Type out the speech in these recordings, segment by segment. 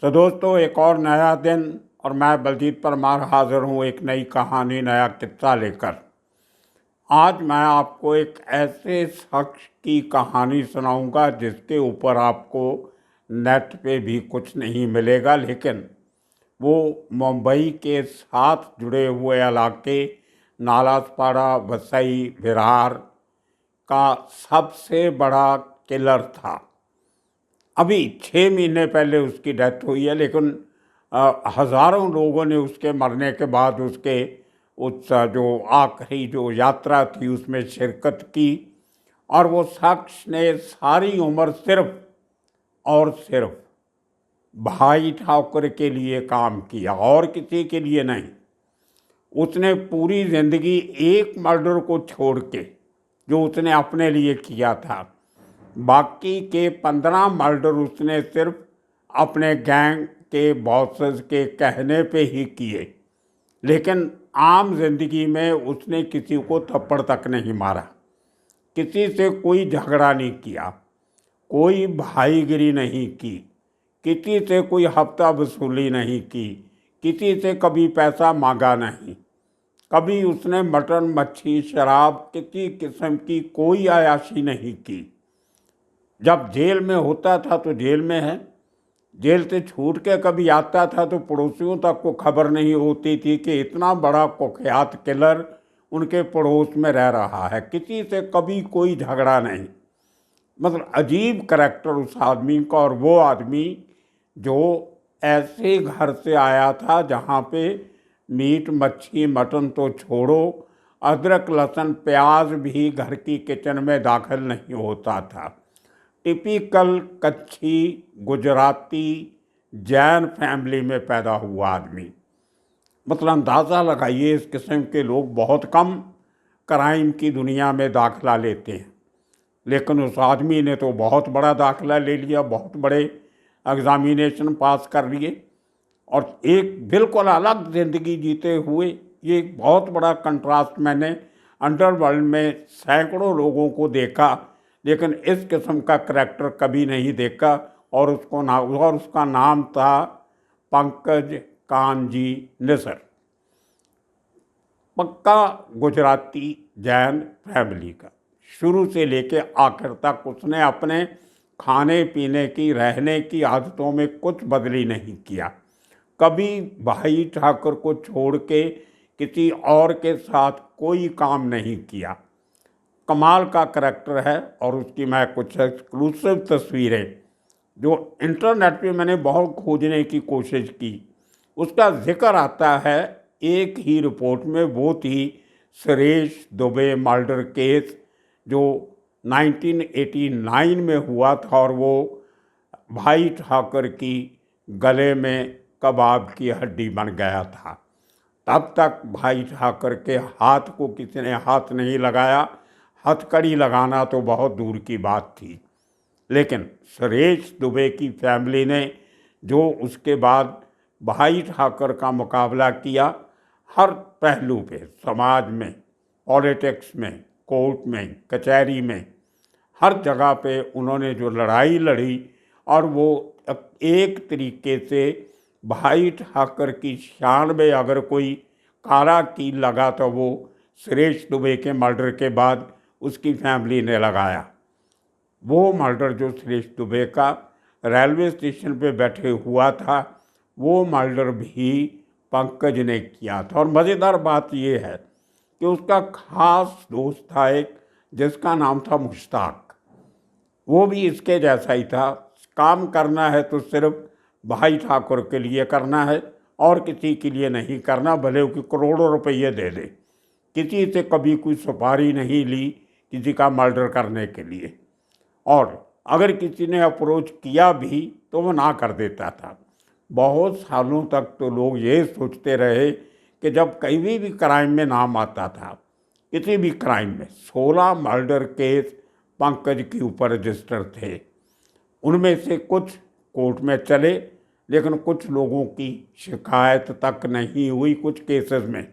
तो दोस्तों, एक और नया दिन और मैं बलजीत परमार हाजिर हूँ एक नई कहानी, नया किस्सा लेकर। आज मैं आपको एक ऐसे शख्स की कहानी सुनाऊंगा जिसके ऊपर आपको नेट पे भी कुछ नहीं मिलेगा, लेकिन वो मुंबई के साथ जुड़े हुए इलाके नालासपाड़ा, वसई, विरार का सबसे बड़ा किलर था। अभी 6 महीने पहले उसकी डेथ हुई है, लेकिन हज़ारों लोगों ने उसके मरने के बाद उसके उस जो आखिरी जो यात्रा थी उसमें शिरकत की। और वो शख्स ने सारी उम्र सिर्फ और सिर्फ भाई ठाकुर के लिए काम किया और किसी के लिए नहीं। उसने पूरी ज़िंदगी एक मर्डर को छोड़ के, जो उसने अपने लिए किया था, बाकी के 15 मर्डर उसने सिर्फ अपने गैंग के बॉसेस के कहने पे ही किए। लेकिन आम जिंदगी में उसने किसी को थप्पड़ तक नहीं मारा, किसी से कोई झगड़ा नहीं किया, कोई भाईगिरी नहीं की, किसी से कोई हफ्ता वसूली नहीं की, किसी से कभी पैसा मांगा नहीं। कभी उसने मटन, मच्छी, शराब, किसी किस्म की कोई अयाशी नहीं की। जब जेल में होता था तो जेल में है, जेल से छूट के कभी आता था तो पड़ोसियों तक को खबर नहीं होती थी कि इतना बड़ा कुख्यात किलर उनके पड़ोस में रह रहा है। किसी से कभी कोई झगड़ा नहीं। मतलब अजीब करैक्टर उस आदमी का। और वो आदमी जो ऐसे घर से आया था जहाँ पे मीट, मच्छी, मटन तो छोड़ो, अदरक, लहसुन, प्याज भी घर की किचन में दाखिल नहीं होता था। टिपिकल कच्छी गुजराती जैन फैमिली में पैदा हुआ आदमी। मतलब अंदाज़ा लगाइए, इस किस्म के लोग बहुत कम क्राइम की दुनिया में दाखिला लेते हैं, लेकिन उस आदमी ने तो बहुत बड़ा दाखिला ले लिया, बहुत बड़े एग्ज़ामिनेशन पास कर लिए और एक बिल्कुल अलग ज़िंदगी जीते हुए। ये एक बहुत बड़ा कंट्रास्ट मैंने अंडरवर्ल्ड में सैकड़ों लोगों को देखा, लेकिन इस किस्म का करैक्टर कभी नहीं देखा। और उसका नाम था पंकज कानजी निसर। पक्का गुजराती जैन फैमिली का, शुरू से लेके आखिर तक उसने अपने खाने पीने की, रहने की आदतों में कुछ बदली नहीं किया। कभी भाई ठाकुर को छोड़ के किसी और के साथ कोई काम नहीं किया। कमाल का करैक्टर है। और उसकी मैं कुछ एक्सक्लूसिव तस्वीरें जो इंटरनेट पे मैंने बहुत खोजने की कोशिश की, उसका जिक्र आता है एक ही रिपोर्ट में। वो थी सुरेश दुबे मर्डर केस, जो 1989 में हुआ था। और वो भाई ठाकुर की गले में कबाब की हड्डी बन गया था। तब तक भाई ठाकुर के हाथ को किसी ने हाथ नहीं लगाया। हथकड़ी लगाना तो बहुत दूर की बात थी। लेकिन सुरेश दुबे की फैमिली ने जो उसके बाद भाई ठाकुर का मुकाबला किया, हर पहलू पे, समाज में, पॉलिटिक्स में, कोर्ट में, कचहरी में, हर जगह पे उन्होंने जो लड़ाई लड़ी, और वो एक तरीके से भाई ठाकुर की शान में अगर कोई काला कील लगा तो वो सुरेश दुबे के मर्डर के बाद उसकी फैमिली ने लगाया। वो मर्डर जो सुरेश दुबे का रेलवे स्टेशन पे बैठे हुआ था, वो मर्डर भी पंकज ने किया था। और मज़ेदार बात ये है कि उसका खास दोस्त था एक, जिसका नाम था मुश्ताक। वो भी इसके जैसा ही था। काम करना है तो सिर्फ भाई ठाकुर के लिए करना है और किसी के लिए नहीं करना, भले वो करोड़ों रुपये दे दे। किसी से कभी कोई सुपारी नहीं ली किसी का मर्डर करने के लिए। और अगर किसी ने अप्रोच किया भी तो वो ना कर देता था। बहुत सालों तक तो लोग ये सोचते रहे कि जब कहीं भी क्राइम में नाम आता था, किसी भी क्राइम में, 16 मर्डर केस पंकज के ऊपर रजिस्टर थे। उनमें से कुछ कोर्ट में चले, लेकिन कुछ लोगों की शिकायत तक नहीं हुई। कुछ केसेस में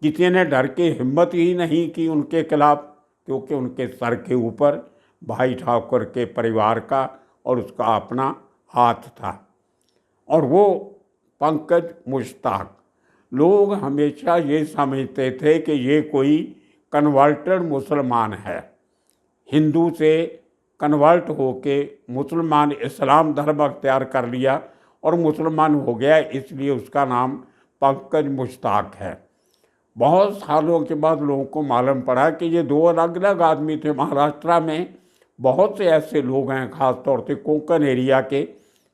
किसी ने डर के हिम्मत ही नहीं की उनके खिलाफ, क्योंकि उनके सर के ऊपर भाई ठाकुर के परिवार का और उसका अपना हाथ था। और वो पंकज मुश्ताक। लोग हमेशा ये समझते थे कि ये कोई कन्वर्टेड मुसलमान है, हिंदू से कन्वर्ट होके मुसलमान इस्लाम धर्म अख्तियार कर लिया और मुसलमान हो गया, इसलिए उसका नाम पंकज मुश्ताक है। बहुत सालों के बाद लोगों को मालूम पड़ा कि ये दो अलग अलग आदमी थे। महाराष्ट्र में बहुत से ऐसे लोग हैं, ख़ास तौर से कोंकण एरिया के,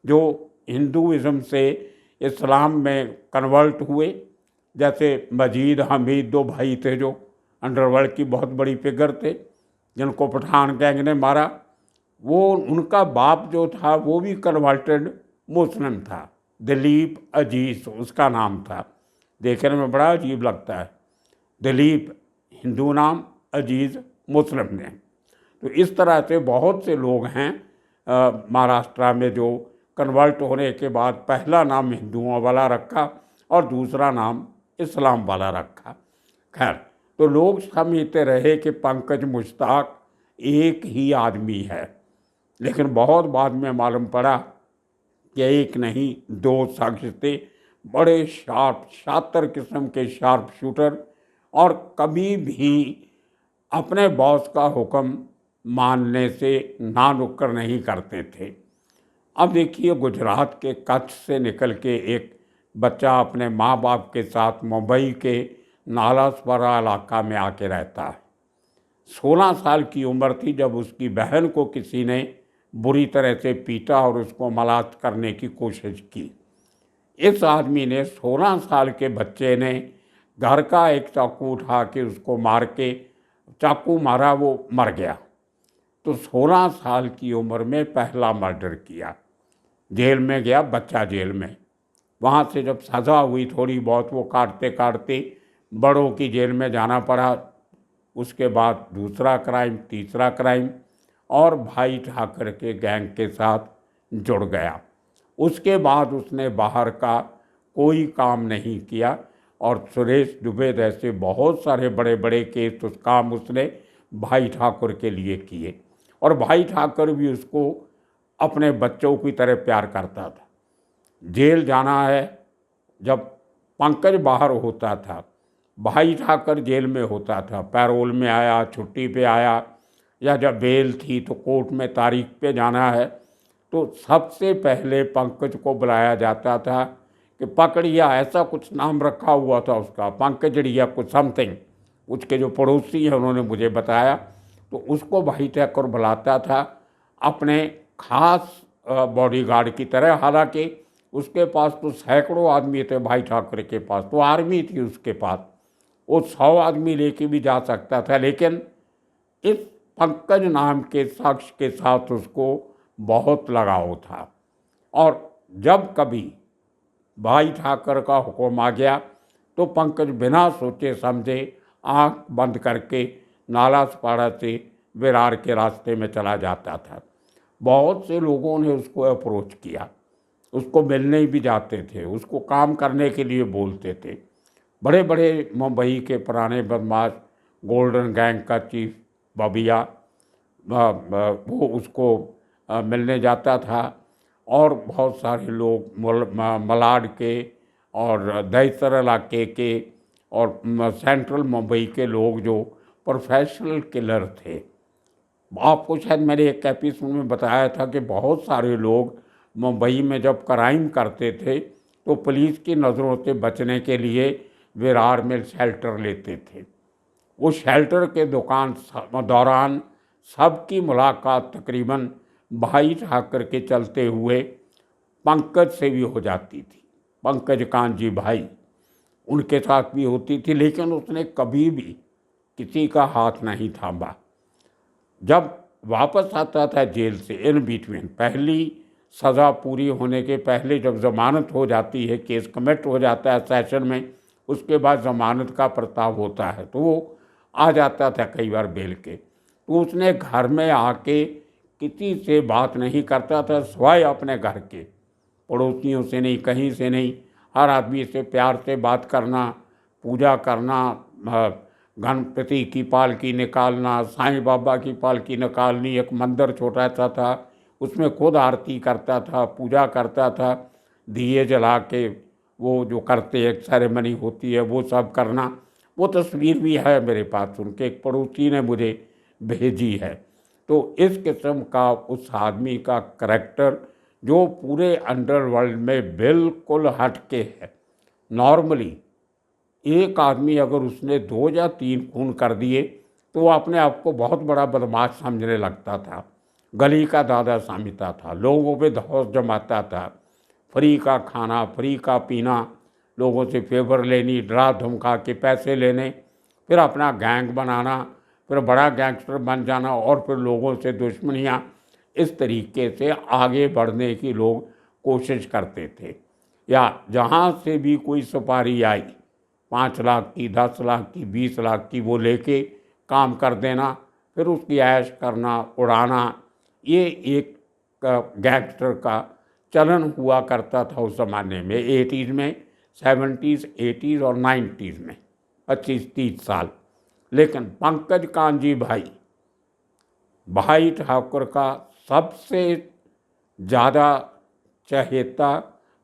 जो हिंदुइज़्म से इस्लाम में कन्वर्ट हुए। जैसे मजीद हमीद, दो भाई थे जो अंडरवर्ल्ड की बहुत बड़ी फिगर थे, जिनको पठान गैंग ने मारा। वो उनका बाप जो था वो भी कन्वर्टेड मुस्लिम था, दिलीप अजीज उसका नाम था। देखने में बड़ा अजीब लगता है, दिलीप हिंदू नाम, अजीज मुस्लिम ने। तो इस तरह से बहुत से लोग हैं महाराष्ट्र में जो कन्वर्ट होने के बाद पहला नाम हिंदुओं वाला रखा और दूसरा नाम इस्लाम वाला रखा। खैर, तो लोग समझते रहे कि पंकज मुश्ताक एक ही आदमी है, लेकिन बहुत बाद में मालूम पड़ा कि एक नहीं दो शख्स थे, बड़े शातिर किस्म के शार्प शूटर, और कभी भी अपने बॉस का हुक्म मानने से ना नुक्कर नहीं करते थे। अब देखिए, गुजरात के कच्छ से निकल के एक बच्चा अपने माँ बाप के साथ मुंबई के नालासोपारा इलाका में आके रहता है। 16 साल की उम्र थी जब उसकी बहन को किसी ने बुरी तरह से पीटा और उसको मलाज करने की कोशिश की। इस आदमी ने, 16 साल के बच्चे ने, घर का एक चाकू उठा के उसको मार के, चाकू मारा, वो मर गया। तो 16 साल की उम्र में पहला मर्डर किया। जेल में गया बच्चा, जेल में। वहाँ से जब सज़ा हुई थोड़ी बहुत, वो काटते काटते बड़ों की जेल में जाना पड़ा। उसके बाद दूसरा क्राइम, तीसरा क्राइम, और भाई ठाकर के गैंग के साथ जुड़ गया। उसके बाद उसने बाहर का कोई काम नहीं किया और सुरेश दुबे जैसे बहुत सारे बड़े बड़े केस उस काम उसने भाई ठाकुर के लिए किए, और भाई ठाकुर भी उसको अपने बच्चों की तरह प्यार करता था। जेल जाना है, जब पंकज बाहर होता था, भाई ठाकर जेल में होता था, पैरोल में आया, छुट्टी पे आया, या जब बेल थी तो कोर्ट में तारीख पे जाना है, तो सबसे पहले पंकज को बुलाया जाता था कि पकड़िया, ऐसा कुछ नाम रखा हुआ था उसका, पंकजड़िया कुछ समथिंग। उसके जो पड़ोसी हैं उन्होंने मुझे बताया, तो उसको भाई ठाकुर बुलाता था अपने खास बॉडीगार्ड की तरह। हालांकि उसके पास तो सैकड़ों आदमी थे, भाई ठाकुर के पास तो आर्मी थी उसके पास, वो 100 आदमी लेके भी जा सकता था। लेकिन इस पंकज नाम के शख्स के साथ उसको बहुत लगाव था, और जब कभी भाई ठाकर का हुक्म आ गया तो पंकज बिना सोचे समझे आंख बंद करके नालासोपारा से विरार के रास्ते में चला जाता था। बहुत से लोगों ने उसको अप्रोच किया, उसको मिलने भी जाते थे, उसको काम करने के लिए बोलते थे। बड़े बड़े मुंबई के पुराने बदमाश, गोल्डन गैंग का चीफ बबिया, वो उसको मिलने जाता था, और बहुत सारे लोग मलाड के और दहिसर इलाके के और सेंट्रल मुंबई के लोग जो प्रोफेशनल किलर थे। आपको शायद मैंने एक एपिसोड में बताया था कि बहुत सारे लोग मुंबई में जब क्राइम करते थे तो पुलिस की नज़रों से बचने के लिए विरार में शेल्टर लेते थे। वो शेल्टर के दौरान सबकी मुलाकात तकरीबन भाई ठाकर के चलते हुए पंकज से भी हो जाती थी। पंकज कांजी भाई, उनके साथ भी होती थी, लेकिन उसने कभी भी किसी का हाथ नहीं थामा। जब वापस आता था जेल से, इन बिटवीन, पहली सज़ा पूरी होने के पहले जब ज़मानत हो जाती है, केस कमिट हो जाता है सेशन में, उसके बाद ज़मानत का प्रस्ताव होता है, तो वो आ जाता था कई बार बेल के। तो उसने घर में आके किसी से बात नहीं करता था, सिवाय अपने घर के, पड़ोसियों से नहीं, कहीं से नहीं। हर आदमी से प्यार से बात करना, पूजा करना, गणपति की पालकी निकालना, साईं बाबा की पालकी निकालनी, एक मंदिर छोटा सा था उसमें खुद आरती करता था, पूजा करता था। दिए जला के वो जो करते एक सेरेमनी होती है वो सब करना, वो तस्वीर भी है मेरे पास, उनके एक पड़ोसी ने मुझे भेजी है। तो इस किस्म का उस आदमी का करैक्टर जो पूरे अंडरवर्ल्ड में बिल्कुल हट के है। नॉर्मली एक आदमी अगर उसने 2 या 3 खून कर दिए तो वो अपने आप को बहुत बड़ा बदमाश समझने लगता था, गली का दादा समझता था, लोगों पे धौंस जमाता था, फ्री का खाना, फ्री का पीना, लोगों से फेवर लेनी, डरा धमका के पैसे लेने, फिर अपना गैंग बनाना, फिर बड़ा गैंगस्टर बन जाना और फिर लोगों से दुश्मनियाँ, इस तरीके से आगे बढ़ने की लोग कोशिश करते थे। या जहाँ से भी कोई सुपारी आई, 5 लाख की, 10 लाख की, 20 लाख की, वो लेके काम कर देना, फिर उसकी ऐश करना, उड़ाना, ये एक गैंगस्टर का चलन हुआ करता था उस ज़माने में, 80s में, 70s, 80s और 90s में, 25-30 साल। लेकिन पंकज कांजी भाई ठाकुर का सबसे ज़्यादा चहेता,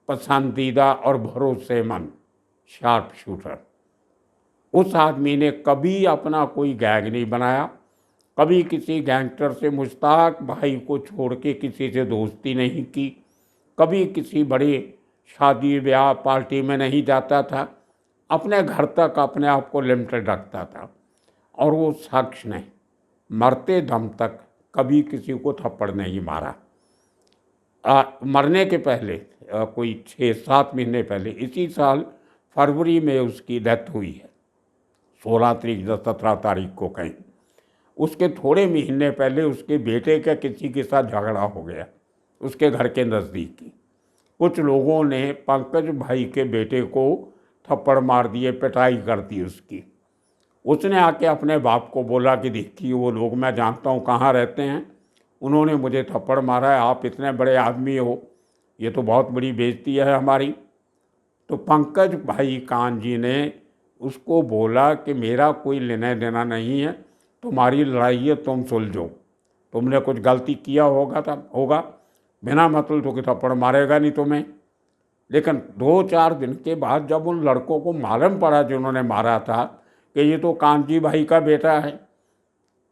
पसंदीदा और भरोसेमंद शार्प शूटर। उस आदमी ने कभी अपना कोई गैंग नहीं बनाया, कभी किसी गैंगस्टर से, मुश्ताक भाई को छोड़ के किसी से दोस्ती नहीं की, कभी किसी बड़े शादी ब्याह पार्टी में नहीं जाता था, अपने घर तक अपने आप को लिमिटेड रखता था। और वो शख्स ने मरते दम तक कभी किसी को थप्पड़ नहीं मारा। मरने के पहले कोई 6-7 महीने पहले, इसी साल फरवरी में उसकी डेथ हुई है, 16 तारीख या 17 तारीख को कहीं। उसके थोड़े महीने पहले उसके बेटे का किसी के साथ झगड़ा हो गया, उसके घर के नज़दीक ही। कुछ लोगों ने पंकज भाई के बेटे को थप्पड़ मार दिए, पिटाई कर दी उसकी। उसने आके अपने बाप को बोला कि देखिए वो लोग मैं जानता हूँ कहाँ रहते हैं, उन्होंने मुझे थप्पड़ मारा है, आप इतने बड़े आदमी हो, ये तो बहुत बड़ी बेइज्जती है हमारी। तो पंकज भाई कांजी ने उसको बोला कि मेरा कोई लेना देना नहीं है, तुम्हारी लड़ाई है, तुम सुलझो, तुमने कुछ गलती किया होगा, बिना मतलब तो कि थप्पड़ मारेगा नहीं तुम्हें। लेकिन 2-4 दिन के बाद जब उन लड़कों को मालूम पड़ा जिन्होंने मारा था कि ये तो कांजी भाई का बेटा है,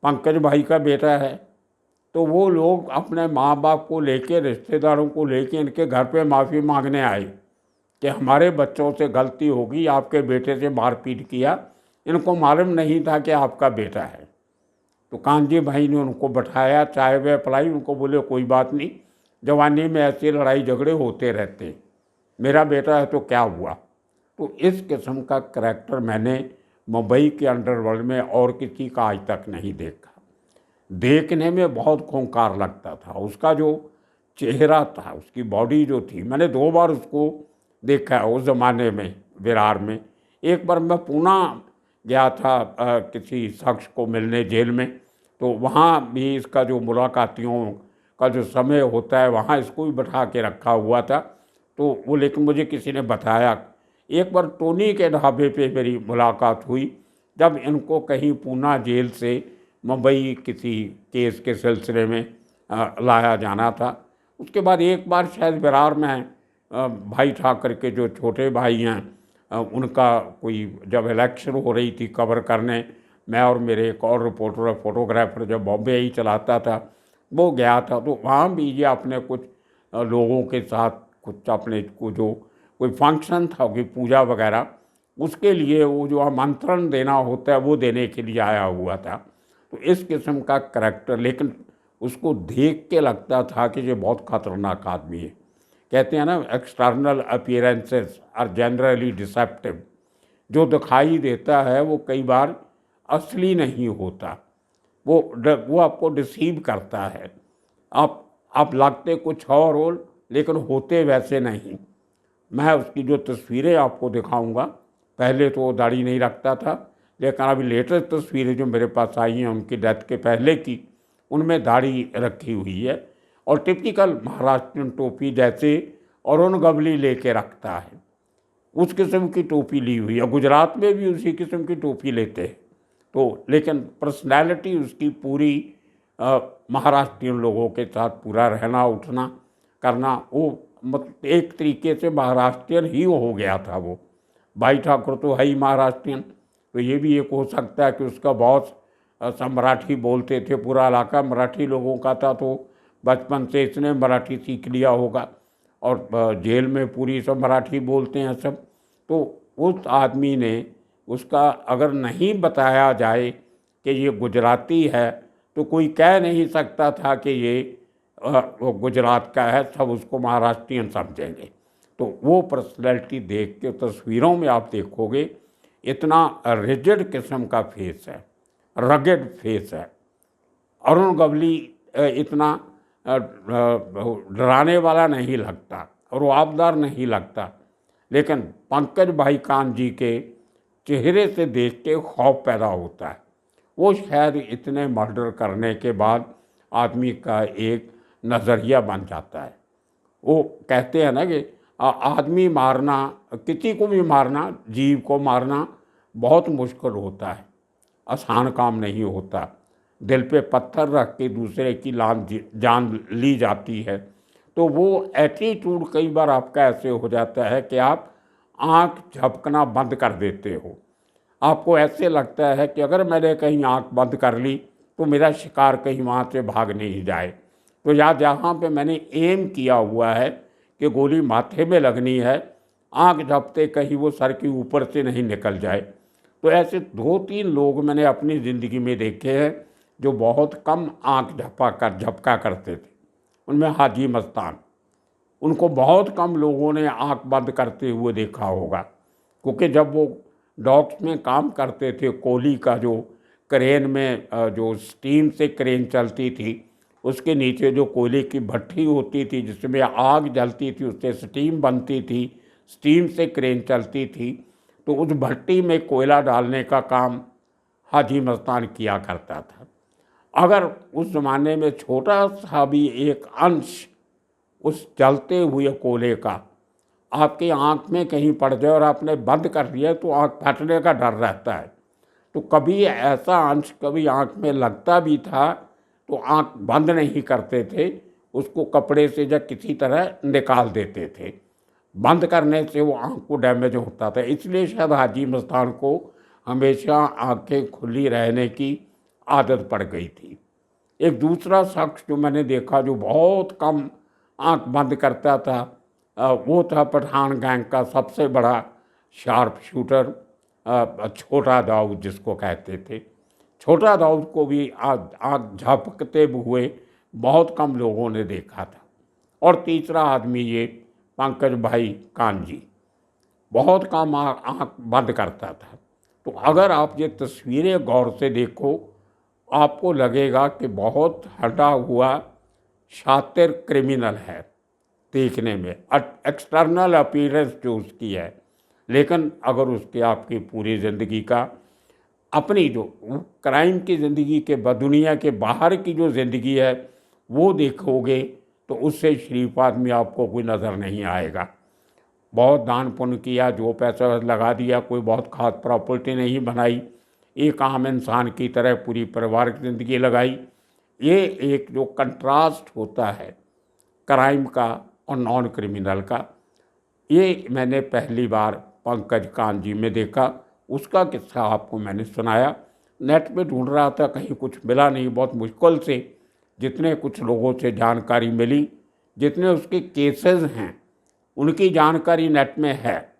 पंकज भाई का बेटा है, तो वो लोग अपने माँ बाप को लेके, रिश्तेदारों को लेके इनके घर पे माफ़ी मांगने आए कि हमारे बच्चों से गलती होगी, आपके बेटे से मारपीट किया, इनको मालूम नहीं था कि आपका बेटा है। तो कांजी भाई ने उनको बैठाया, चाय वाय पिलाई, उनको बोले कोई बात नहीं, जवानी में ऐसे लड़ाई झगड़े होते रहते, मेरा बेटा है तो क्या हुआ। तो इस किस्म का करैक्टर मैंने मुंबई के अंडरवर्ल्ड में और किसी का आज तक नहीं देखा। देखने में बहुत खूंखार लगता था, उसका जो चेहरा था, उसकी बॉडी जो थी, मैंने 2 बार उसको देखा है उस ज़माने में विरार में। एक बार मैं पूना गया था किसी शख्स को मिलने जेल में, तो वहाँ भी इसका जो मुलाकातियों का जो समय होता है वहाँ इसको भी बैठा के रखा हुआ था। तो वो, लेकिन मुझे किसी ने बताया, एक बार टोनी के ढाबे पे मेरी मुलाकात हुई जब इनको कहीं पूना जेल से मुंबई किसी केस के सिलसिले में लाया जाना था। उसके बाद एक बार शायद विरार में भाई ठाकर के जो छोटे भाई हैं उनका कोई जब इलेक्शन हो रही थी कवर करने, मैं और मेरे एक और रिपोर्टर फोटोग्राफर जब बॉम्बे ही चलाता था वो गया था, तो वहाँ भी ये अपने कुछ लोगों के साथ कुछ अपने को जो कोई फंक्शन था कि पूजा वगैरह, उसके लिए वो जो आमंत्रण देना होता है वो देने के लिए आया हुआ था। तो इस किस्म का करैक्टर, लेकिन उसको देख के लगता था कि ये बहुत खतरनाक आदमी है। कहते हैं ना, external appearances are generally deceptive, जो दिखाई देता है वो कई बार असली नहीं होता, वो आपको डिसीव करता है। आप लगते कुछ और हो लेकिन होते वैसे नहीं। मैं उसकी जो तस्वीरें आपको दिखाऊंगा, पहले तो वो दाढ़ी नहीं रखता था, लेकिन अभी लेटेस्ट तस्वीरें जो मेरे पास आई हैं उनकी डेथ के पहले की, उनमें दाढ़ी रखी हुई है और टिपिकल महाराष्ट्रियन टोपी जैसे अरुण गवली लेके रखता है, उस किस्म की टोपी ली हुई है। गुजरात में भी उसी किस्म की टोपी लेते हैं। तो लेकिन पर्सनैलिटी उसकी पूरी महाराष्ट्रियन लोगों के साथ पूरा रहना उठना करना, वो मतलब एक तरीके से महाराष्ट्रियन ही हो गया था वो। भाई ठाकुर तो है ही महाराष्ट्रियन, तो ये भी एक हो सकता है कि उसका बॉस सब मराठी बोलते थे, पूरा इलाका मराठी लोगों का था, तो बचपन से इसने मराठी सीख लिया होगा। और जेल में पूरी सब मराठी बोलते हैं सब। तो उस आदमी ने, उसका अगर नहीं बताया जाए कि ये गुजराती है, तो कोई कह नहीं सकता था कि ये वो गुजरात का है, सब उसको महाराष्ट्रियन समझेंगे। तो वो पर्सनैलिटी देख के तस्वीरों में आप देखोगे, इतना रिजिड किस्म का फेस है, रगेड फेस है। अरुण गवली इतना डराने वाला नहीं लगता, रुआबदार नहीं लगता, लेकिन पंकज भाई कान जी के चेहरे से देख के खौफ पैदा होता है। वो शायद इतने मर्डर करने के बाद आदमी का एक नज़रिया बन जाता है। वो कहते हैं ना कि आदमी मारना, किसी को भी मारना, जीव को मारना बहुत मुश्किल होता है, आसान काम नहीं होता। दिल पे पत्थर रख के दूसरे की जान ली जाती है। तो वो एटीट्यूड कई बार आपका ऐसे हो जाता है कि आप आँख झपकना बंद कर देते हो। आपको ऐसे लगता है कि अगर मैंने कहीं आँख बंद कर ली तो मेरा शिकार कहीं वहाँ से भाग नहीं जाए। तो जहाँ पे मैंने एम किया हुआ है कि गोली माथे में लगनी है, आँख झपकते कहीं वो सर के ऊपर से नहीं निकल जाए। तो ऐसे 2-3 लोग मैंने अपनी ज़िंदगी में देखे हैं जो बहुत कम आँख झपका करते थे। उनमें हाजी मस्तान, उनको बहुत कम लोगों ने आँख बंद करते हुए देखा होगा, क्योंकि जब वो डॉक्स में काम करते थे, कोयले का जो क्रेन में जो स्टीम से क्रेन चलती थी, उसके नीचे जो कोयले की भट्टी होती थी जिसमें आग जलती थी, उससे स्टीम बनती थी, स्टीम से क्रेन चलती थी, तो उस भट्टी में कोयला डालने का काम हाजी मस्तान किया करता था। अगर उस ज़माने में छोटा सा भी एक अंश उस जलते हुए कोयले का आपकी आँख में कहीं पड़ जाए और आपने बंद कर दिया तो आँख फटने का डर रहता है। तो कभी ऐसा अंश कभी आँख में लगता भी था तो आँख बंद नहीं करते थे, उसको कपड़े से या किसी तरह निकाल देते थे। बंद करने से वो आँख को डैमेज होता था, इसलिए शायद हाजी मस्तान को हमेशा आँखें खुली रहने की आदत पड़ गई थी। एक दूसरा शख्स जो मैंने देखा जो बहुत कम आँख बंद करता था, वो था पठान गैंग का सबसे बड़ा शार्प शूटर छोटा दाऊद, जिसको कहते थे। छोटा दाऊद को भी आँख झपकते हुए बहुत कम लोगों ने देखा था। और तीसरा आदमी ये पंकज भाई कान जी, बहुत कम आँख बंद करता था। तो अगर आप ये तस्वीरें गौर से देखो, आपको लगेगा कि बहुत हटा हुआ शातिर क्रिमिनल है देखने में, एक्सटर्नल अपीयरेंस जो उसकी है। लेकिन अगर उसके आपकी पूरी ज़िंदगी का, अपनी जो क्राइम की ज़िंदगी के दुनिया के बाहर की जो ज़िंदगी है वो देखोगे तो उससे शरीफ आदमी आपको कोई नज़र नहीं आएगा। बहुत दान पुण्य किया, जो पैसा लगा दिया, कोई बहुत खास प्रॉपर्टी नहीं बनाई, एक आम इंसान की तरह पूरी परिवार की ज़िंदगी लगाई। ये एक जो कंट्रास्ट होता है क्राइम का और नॉन क्रिमिनल का, ये मैंने पहली बार पंकज कान जी में देखा। उसका किस्सा आपको मैंने सुनाया। नेट पे ढूंढ रहा था, कहीं कुछ मिला नहीं, बहुत मुश्किल से जितने कुछ लोगों से जानकारी मिली, जितने उसके केसेस हैं उनकी जानकारी नेट में है,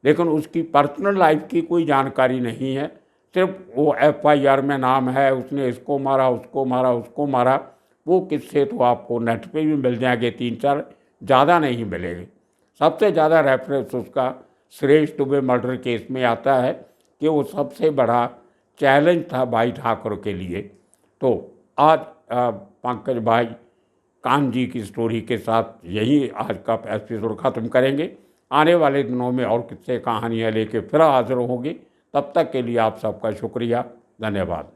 लेकिन उसकी पर्सनल लाइफ की कोई जानकारी नहीं है। सिर्फ वो FIR में नाम है, उसने इसको मारा, उसको मारा, उसको मारा। वो किस्से तो आपको नेट पे भी मिल जाएंगे, 3-4, ज़्यादा नहीं मिलेंगे। सबसे ज़्यादा रेफरेंस उसका सुरेश दुबे मर्डर केस में आता है कि वो सबसे बड़ा चैलेंज था भाई ठाकुर के लिए। तो आज पंकज भाई कान जी की स्टोरी के साथ यही आज का एपिसोड ख़त्म करेंगे। आने वाले दिनों में और किस्से कहानियाँ लेके फिर हाजिर होंगे। तब तक के लिए आप सबका शुक्रिया, धन्यवाद।